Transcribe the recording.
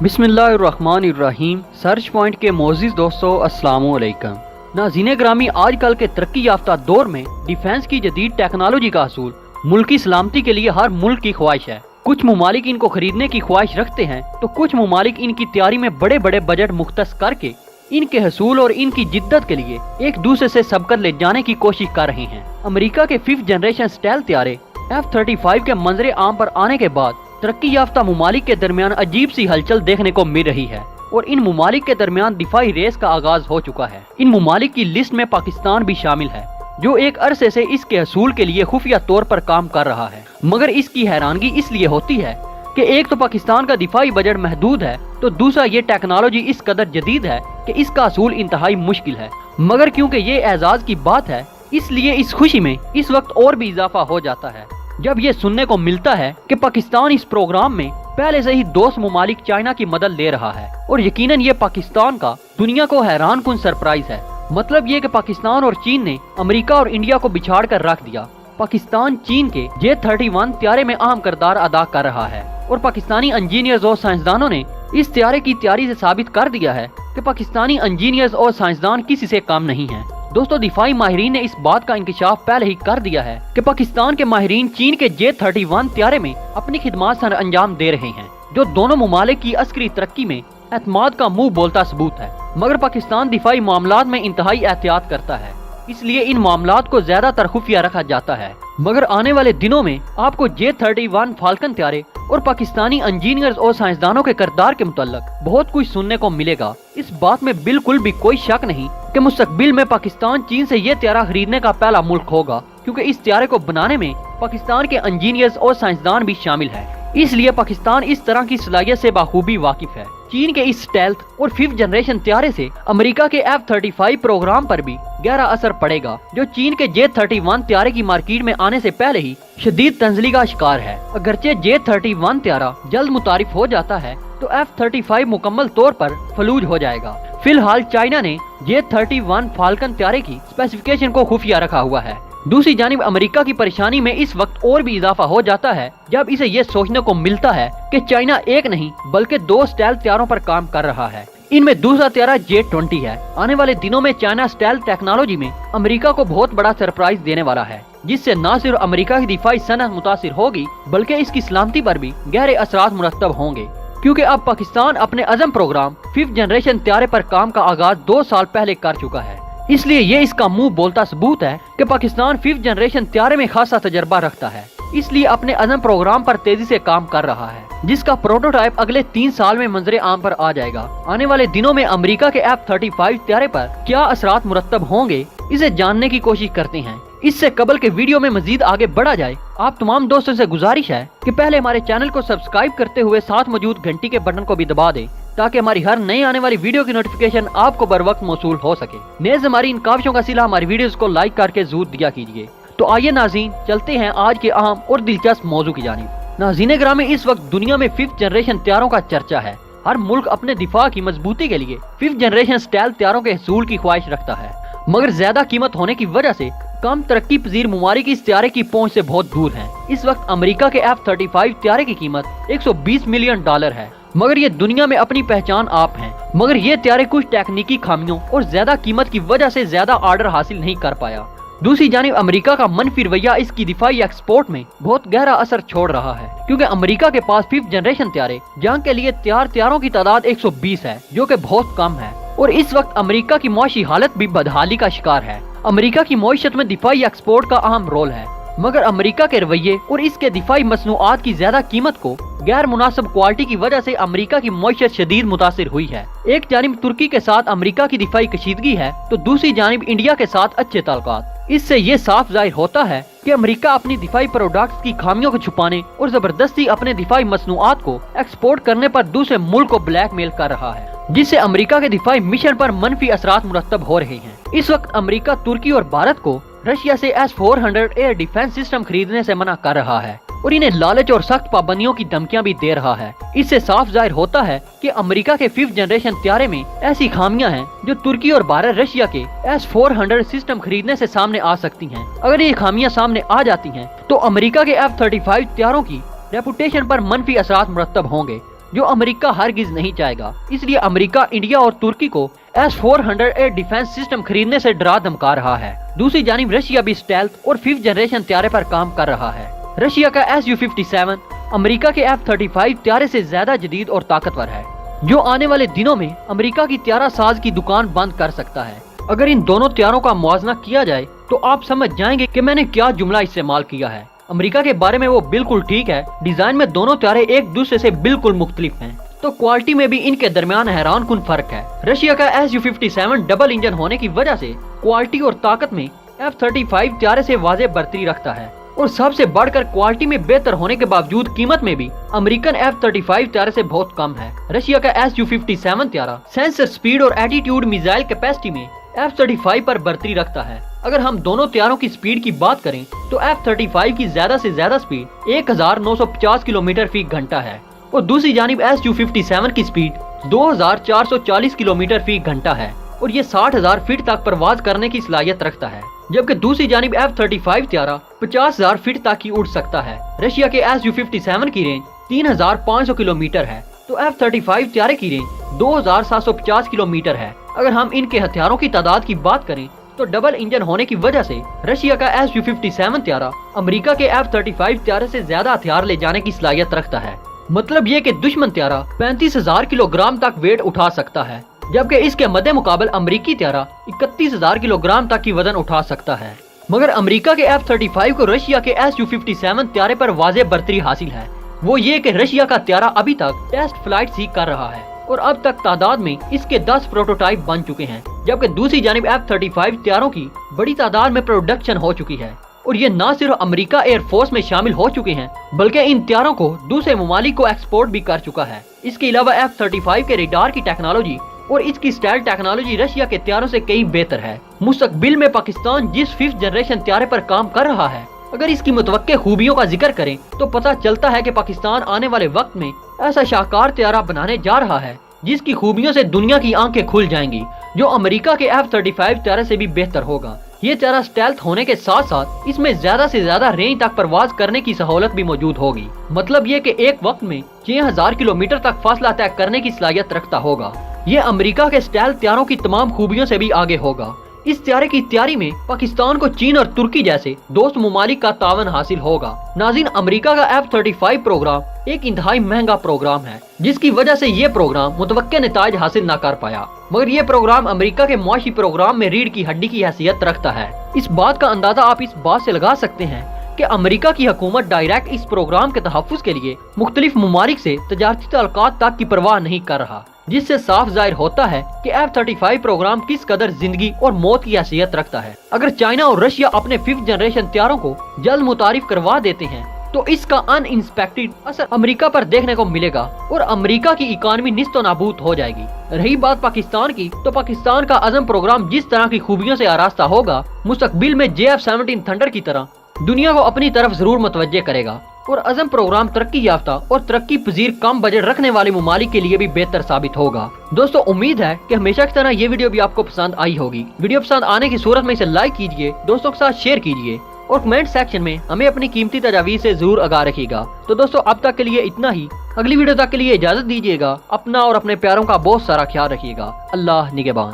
बिस्मिल्लाहिर्रहमानिर्रहीम। Search point के मोअज़्ज़िज़ दोस्तों, अस्सलामु अलैकुम। नाज़रीन ग्रामी, आजकल के तरक्की याफ्ता दौर में डिफेंस की जदीद टेक्नोलॉजी का हसूल मुल्की सलामती के लिए हर मुल्क की ख्वाहिश है। कुछ ममालिक इनको खरीदने की ख्वाहिश रखते हैं तो कुछ ममालिक इनकी तैयारी में बड़े बड़े बजट मुख्तस करके इनके हसूल और इनकी जिद्दत के लिए एक दूसरे से सबकत ले जाने की कोशिश कर रहे हैं। अमेरिका के 5th जनरेशन स्टेल्थ तैयारे F-35 के मंजरे आम पर आने के बाद तरक्की याफ्ता ममालिक के दरमियान अजीब सी हलचल देखने को मिल रही है और इन ममालिक के दरमियान दिफाई रेस का आगाज हो चुका है। इन ममालिक की लिस्ट में पाकिस्तान भी शामिल है, जो एक अरसे से इसके हसूल के लिए खुफिया तौर पर काम कर रहा है। मगर इसकी हैरानगी इसलिए होती है कि एक तो पाकिस्तान का दिफाई बजट महदूद है, तो दूसरा ये टेक्नोलॉजी इस कदर जदीद है कि इसका हसूल इंतहाई मुश्किल है। मगर क्योंकि ये एजाज की बात है, इसलिए इस खुशी में इस वक्त और भी इजाफा हो जाता है जब ये सुनने को मिलता है कि पाकिस्तान इस प्रोग्राम में पहले से ही दोस्त ममालिक चाइना की मदद ले रहा है। और यकीनन ये पाकिस्तान का दुनिया को हैरान कुन सरप्राइज है। मतलब ये कि पाकिस्तान और चीन ने अमेरिका और इंडिया को बिछाड़ कर रख दिया। पाकिस्तान चीन के J-31 त्यारे में अहम किरदार अदा कर रहा है और पाकिस्तानी इंजीनियर्स और साइंसदानों ने इस त्यारे की तैयारी से साबित कर दिया है कि पाकिस्तानी इंजीनियर्स और साइंसदान किसी से कम नहीं है। दोस्तों, दिफाई माहिरीन ने इस बात का इंकशाफ पहले ही कर दिया है कि पाकिस्तान के माहिरीन चीन के J-31 त्यारे में अपनी खिदमत सर अंजाम दे रहे हैं, जो दोनों ममालिक की अस्करी तरक्की में एतमाद का मुंह बोलता सबूत है। मगर पाकिस्तान दिफाई मामलात में इंतहाई एहतियात करता है, इसलिए इन मामलात को ज्यादातर खुफिया रखा जाता है। मगर आने वाले दिनों में आपको J-31 फाल्कन त्यारे और पाकिस्तानी इंजीनियर्स और साइंसदानों के किरदार के मुतल्लक बहुत कुछ सुनने को मिलेगा। इस बात में बिल्कुल भी कोई शक नहीं कि मुस्तकबिल में पाकिस्तान चीन से ये त्यारा खरीदने का पहला मुल्क होगा, क्योंकि इस त्यारे को बनाने में पाकिस्तान के इंजीनियर्स और साइंसदान भी शामिल है। इसलिए पाकिस्तान इस तरह की सलाहियत से बाखूबी वाकिफ है। चीन के इस स्टेल्थ और 5th जनरेशन त्यारे से अमेरिका के F-35 प्रोग्राम पर भी गहरा असर पड़ेगा, जो चीन के J-31 त्यारे की मार्केट में आने से पहले ही शदीद तंजली का शिकार है। अगरचे J-31 त्यारा जल्द मुतारिफ हो जाता है तो F-35 मुकम्मल तौर पर फलूज हो जाएगा। फिलहाल चाइना ने J-31 फाल्कन त्यारे की स्पेसिफिकेशन को खुफिया रखा हुआ है। दूसरी जानिब अमेरिका की परेशानी में इस वक्त और भी इजाफा हो जाता है जब इसे ये सोचने को मिलता है कि चाइना एक नहीं बल्कि 2 स्टेल्थ त्यारों पर काम कर रहा है। इनमें दूसरा त्यारा J-20 है। आने वाले दिनों में चाइना स्टेल्थ टेक्नोलॉजी में अमेरिका को बहुत बड़ा सरप्राइज देने वाला है, जिससे न सिर्फ अमेरिका की दिफाई सनत मुतासिर होगी बल्कि इसकी सलामती पर भी गहरे असरात मुरतब होंगे, क्योंकि अब पाकिस्तान अपने अज़म प्रोग्राम 5th जनरेशन त्यारे पर काम का आगाज 2 साल पहले कर चुका है। इसलिए ये इसका मुंह बोलता सबूत है कि पाकिस्तान 5th जनरेशन त्यारे में खासा तजर्बा रखता है, इसलिए अपने अज़म प्रोग्राम पर तेजी से काम कर रहा है, जिसका प्रोटोटाइप अगले 3 साल में मंजरे आम पर आ जाएगा। आने वाले दिनों में अमेरिका के F-35 त्यारे पर क्या असरात मुरतब होंगे, इसे जानने की कोशिश करते हैं। इससे कबल के वीडियो में मजीद आगे बढ़ा जाए, आप तमाम दोस्तों से गुजारिश है कि पहले हमारे चैनल को सब्सक्राइब करते हुए साथ मौजूद घंटी के बटन को भी दबा दें, ताकि हमारी हर नई आने वाली वीडियो की नोटिफिकेशन आपको बर वक्त मौसूल हो सके। नेज़ हमारी इन काविशों का सिला हमारी वीडियोस को लाइक करके जरूर दिया कीजिए। तो आइए नाज़रीन, चलते हैं आज के अहम और दिलचस्प मौजू की जानिब। नाज़रीन ग्रामी, इस वक्त दुनिया में 5th जनरेशन त्यारों का चर्चा है। हर मुल्क अपने दिफा की मजबूती के लिए 5th जनरेशन स्टेल्थ त्यारों के हसूल की ख्वाहिश रखता है, मगर ज्यादा कीमत होने की वजह से कम तरक्की पजीर ममालिक इस त्यारे की पहुंच से बहुत दूर हैं। इस वक्त अमेरिका के F-35 त्यारे की कीमत $120 मिलियन है, मगर ये दुनिया में अपनी पहचान आप हैं। मगर ये त्यारे कुछ तकनीकी खामियों और ज्यादा कीमत की वजह से ज्यादा ऑर्डर हासिल नहीं कर पाया। दूसरी जानिब अमेरिका का मनफी रवैया इसकी दिफाई एक्सपोर्ट में बहुत गहरा असर छोड़ रहा है, क्योंकि अमेरिका के पास 5th जनरेशन त्यारे जंग के लिए तैयार त्यारों की तादाद 120 है, जो कि बहुत कम है। और इस वक्त अमेरिका की मुआशी हालत भी बदहाली का शिकार है। अमेरिका की मईशत में दिफाई एक्सपोर्ट का अहम रोल है, मगर अमेरिका के रवैये और इसके दिफाई मसनूआत की ज्यादा कीमत को गैर मुनासिब क्वालिटी की वजह से अमेरिका की मईशत शदीद मुतासिर हुई है। एक जानिब तुर्की के साथ अमेरिका की दिफाई कशीदगी है, तो दूसरी जानिब इंडिया के साथ अच्छे ताल्लुकात। इससे ये साफ जाहिर होता है कि अमेरिका अपनी दिफाई प्रोडक्ट्स की खामियों को छुपाने और जबरदस्ती अपने दिफाई मसनूआत को एक्सपोर्ट करने पर दूसरे मुल्क को ब्लैकमेल कर रहा है, जिससे अमेरिका के दिफाई मिशन पर मनफी असरात मुरतब हो रहे हैं। इस वक्त अमेरिका तुर्की और भारत को रशिया से S-400 एयर डिफेंस सिस्टम खरीदने से मना कर रहा है और इन्हें लालच और सख्त पाबंदियों की धमकियां भी दे रहा है। इससे साफ जाहिर होता है कि अमेरिका के 5th जनरेशन त्यारे में ऐसी खामियां हैं जो तुर्की और भारत रशिया के S-400 सिस्टम खरीदने से सामने आ सकती हैं। अगर ये खामियां सामने आ जाती हैं तो अमेरिका के F-35 त्यारों की रेपुटेशन पर मनफी असरात मुरतब होंगे। जो अमेरिका हरगिज नहीं चाहेगा। इसलिए अमेरिका इंडिया और तुर्की को S-400 डिफेंस सिस्टम खरीदने से डरा धमका रहा है। दूसरी जानिब रशिया भी स्टेल्थ और 5th जनरेशन त्यारे पर काम कर रहा है। रशिया का Su-57 अमेरिका के F-35 त्यारे से ज्यादा जदीद और ताकतवर है, जो आने वाले दिनों में अमेरिका की त्यारा साज की दुकान बंद कर सकता है। अगर इन दोनों त्यारों का मुआवजा किया जाए तो आप समझ जाएंगे कि मैंने क्या जुमला इस्तेमाल किया है। अमेरिका के बारे में वो बिल्कुल ठीक है, डिजाइन में दोनों त्यारे एक दूसरे से बिल्कुल मुख्तलिफ हैं, तो क्वालिटी में भी इनके दरमियान हैरान कुन फर्क है। रशिया का Su-57 डबल इंजन होने की वजह से क्वालिटी और ताकत में F-35 त्यारे से वाज़ेह बढ़तरी रखता है, और सबसे बढ़कर क्वालिटी में बेहतर होने के बावजूद कीमत में भी अमेरिकन F-35 त्यारे से बहुत कम है। रशिया का Su-57 त्यारा सेंसर स्पीड और एटीट्यूड मिसाइल कैपेसिटी में F-35 पर बढ़तरी रखता है। अगर हम दोनों त्यारों की स्पीड की बात करें तो F-35 की ज्यादा से ज्यादा स्पीड 1950 किलोमीटर फी घंटा है, और दूसरी जानिब Su-57 की स्पीड 2440 किलोमीटर फी घंटा है, और ये 60,000 फीट तक परवाज करने की सलाहियत रखता है, जबकि दूसरी जानिब F-35 त्यारा 50,000 फीट तक ही उड़ सकता है। रशिया के Su-57 की रेंज 3,500 किलोमीटर है, तो F-35 त्यारे की रेंज 2,750 किलोमीटर है। अगर हम इनके हथियारों की तादाद की बात करें तो डबल इंजन होने की वजह से रशिया का Su-57 त्यारा अमेरिका के F-35 त्यारे से ज्यादा हथियार ले जाने की सलाहियत रखता है। मतलब ये कि दुश्मन त्यारा 35,000 किलोग्राम तक वेट उठा सकता है, जबकि इसके मद्दे मुकाबल अमेरिकी त्यारा 31,000 किलोग्राम तक की वजन उठा सकता है। मगर अमेरिका के F-35 को रशिया के Su-57 त्यारे पर वाज़ेह बढ़तरी हासिल है। वो ये कि रशिया का त्यारा अभी तक टेस्ट फ्लाइट ही कर रहा है, और अब तक तादाद में इसके 10 प्रोटोटाइप बन चुके हैं, जबकि दूसरी जानिब F-35 त्यारों की बड़ी तादाद में प्रोडक्शन हो चुकी है, और ये न सिर्फ अमेरिका एयरफोर्स में शामिल हो चुके हैं बल्कि इन त्यारों को दूसरे ममालिक को एक्सपोर्ट भी कर चुका है। इसके अलावा F-35 के रेडार की टेक्नोलॉजी और इसकी स्टाइल टेक्नोलॉजी रशिया के त्यारों से कई बेहतर है। मुस्तकबिल में पाकिस्तान जिस 5th जनरेशन त्यारे पर काम कर रहा है, अगर इसकी मुतवक्के खूबियों का जिक्र करें तो पता चलता है कि पाकिस्तान आने वाले वक्त में ऐसा शाहकार त्यारा बनाने जा रहा है जिसकी खूबियों से दुनिया की आंखें खुल जाएंगी, जो अमेरिका के F-35 त्यारे से भी बेहतर होगा। ये त्यारा स्टेल्थ होने के साथ साथ इसमें ज्यादा से ज्यादा रेंज तक परवाज करने की सहूलत भी मौजूद होगी। मतलब ये कि एक वक्त में 6,000 किलोमीटर तक फासला तय करने की सलाहियत रखता होगा। ये अमेरिका के स्टेल्थ त्यारों की तमाम खूबियों से भी आगे होगा। इस त्यारे की तैयारी में पाकिस्तान को चीन और तुर्की जैसे दोस्त ममालिक का तावन हासिल होगा। नाज़रीन, अमेरिका का F-35 प्रोग्राम एक इंतहाई महंगा प्रोग्राम है, जिसकी वजह से ये प्रोग्राम मुतवक्के नताइज हासिल न कर पाया, मगर ये प्रोग्राम अमेरिका के मुआशी प्रोग्राम में रीढ़ की हड्डी की हैसियत रखता है। इस बात का अंदाजा आप इस बात से लगा सकते हैं कि अमेरिका की हुकूमत डायरेक्ट इस प्रोग्राम के तहफ़्फ़ुज़ के लिए मुख्तलिफ ममालिक से तजारती ताल्लुकात तक की परवाह नहीं कर रहा, जिससे साफ जाहिर होता है कि F-35 प्रोग्राम किस कदर जिंदगी और मौत की हैसियत रखता है। अगर चाइना और रशिया अपने 5th जनरेशन त्यारों को जल्द मुतारिफ करवा देते हैं तो इसका अनइंस्पेक्टेड असर अमेरिका पर देखने को मिलेगा और अमेरिका की इकानमी निस्तो नाबूद हो जाएगी। रही बात पाकिस्तान की, तो पाकिस्तान का अज़म प्रोग्राम जिस तरह की खूबियों से आरास्ता होगा, मुस्तकबिल में JF-17 थंडर की तरह दुनिया को अपनी तरफ जरूर मुतवज्जे करेगा, और अज़म प्रोग्राम तरक्की याफ्ता और तरक्की पजीर कम बजट रखने वाले ममालिक के लिए भी बेहतर साबित होगा। दोस्तों, उम्मीद है कि हमेशा की तरह ये वीडियो भी आपको पसंद आई होगी। वीडियो पसंद आने की सूरत में इसे लाइक कीजिए, दोस्तों के साथ शेयर कीजिए, और कमेंट सेक्शन में हमें अपनी कीमती तजावीज़ से जरूर आगाह रखिएगा। तो दोस्तों, अब तक के लिए इतना ही। अगली वीडियो तक के लिए इजाजत दीजिएगा। अपना और अपने प्यारों का बहुत सारा ख्याल रखिएगा। अल्लाह निगहबान।